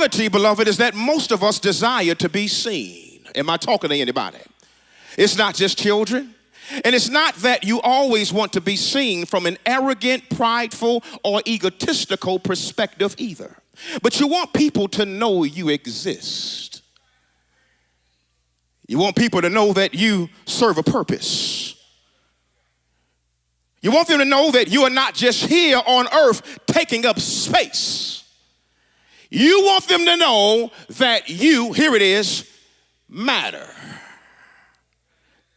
reality, beloved, is that most of us desire to be seen. Am I talking to anybody? It's not just children. And it's not that you always want to be seen from an arrogant, prideful, or egotistical perspective either. But you want people to know you exist. You want people to know that you serve a purpose. You want them to know that you are not just here on earth taking up space. You want them to know that you, here it is, matter.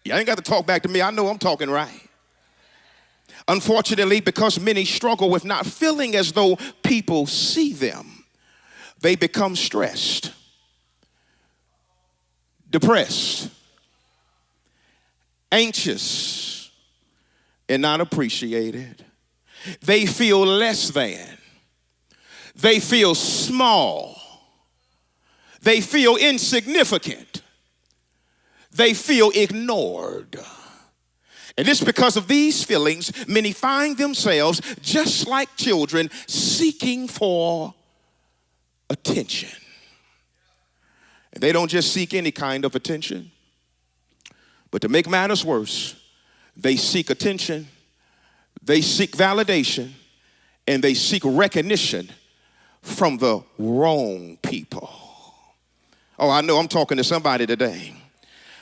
You ain't got to talk back to me. I know I'm talking right. Unfortunately, because many struggle with not feeling as though people see them, they become stressed, depressed, anxious, and not appreciated. They feel less than. They feel small. They feel insignificant. They feel ignored. And it's because of these feelings, many find themselves just like children seeking for attention. And they don't just seek any kind of attention, but to make matters worse, they seek attention, they seek validation, and they seek recognition from the wrong people. Oh, I know I'm talking to somebody today.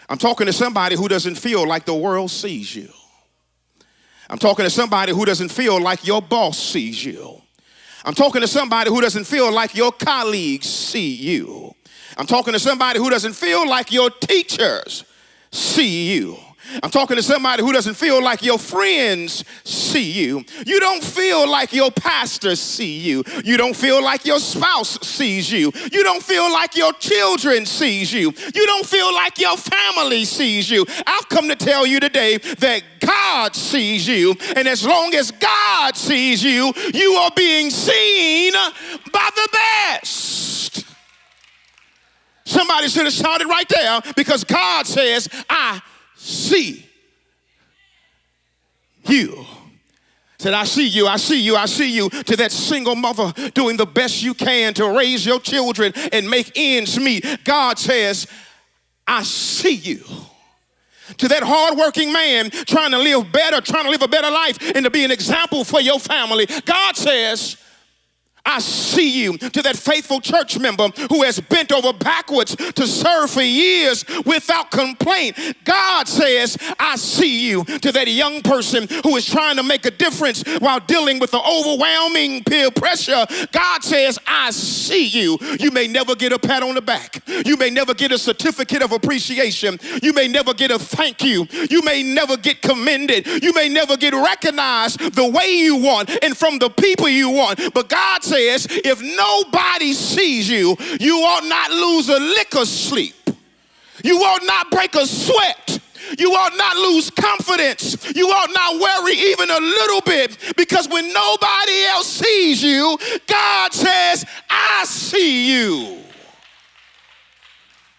I'm talking to somebody who doesn't feel like the world sees you. I'm talking to somebody who doesn't feel like your boss sees you. I'm talking to somebody who doesn't feel like your colleagues see you. I'm talking to somebody who doesn't feel like your teachers see you. I'm talking to somebody who doesn't feel like your friends see you. You don't feel like your pastor see you. You don't feel like your spouse sees you. You don't feel like your children sees you. You don't feel like your family sees you. I've come to tell you today that God sees you, and as long as God sees you, you are being seen by the best. Somebody should have shouted right there, because God says, I see you. Said, I see you, I see you, I see you. To that single mother doing the best you can to raise your children and make ends meet, God says, I see you. To that hardworking man trying to live better, trying to live a better life and to be an example for your family, God says, I see you. To that faithful church member who has bent over backwards to serve for years without complaint, God says, I see you. To that young person who is trying to make a difference while dealing with the overwhelming peer pressure, God says, I see you. You may never get a pat on the back. You may never get a certificate of appreciation. You may never get a thank you. You may never get commended. You may never get recognized the way you want and from the people you want. But God says, if nobody sees you, you ought not lose a lick of sleep. You ought not break a sweat. You ought not lose confidence. You ought not worry even a little bit, because when nobody else sees you, God says, I see you.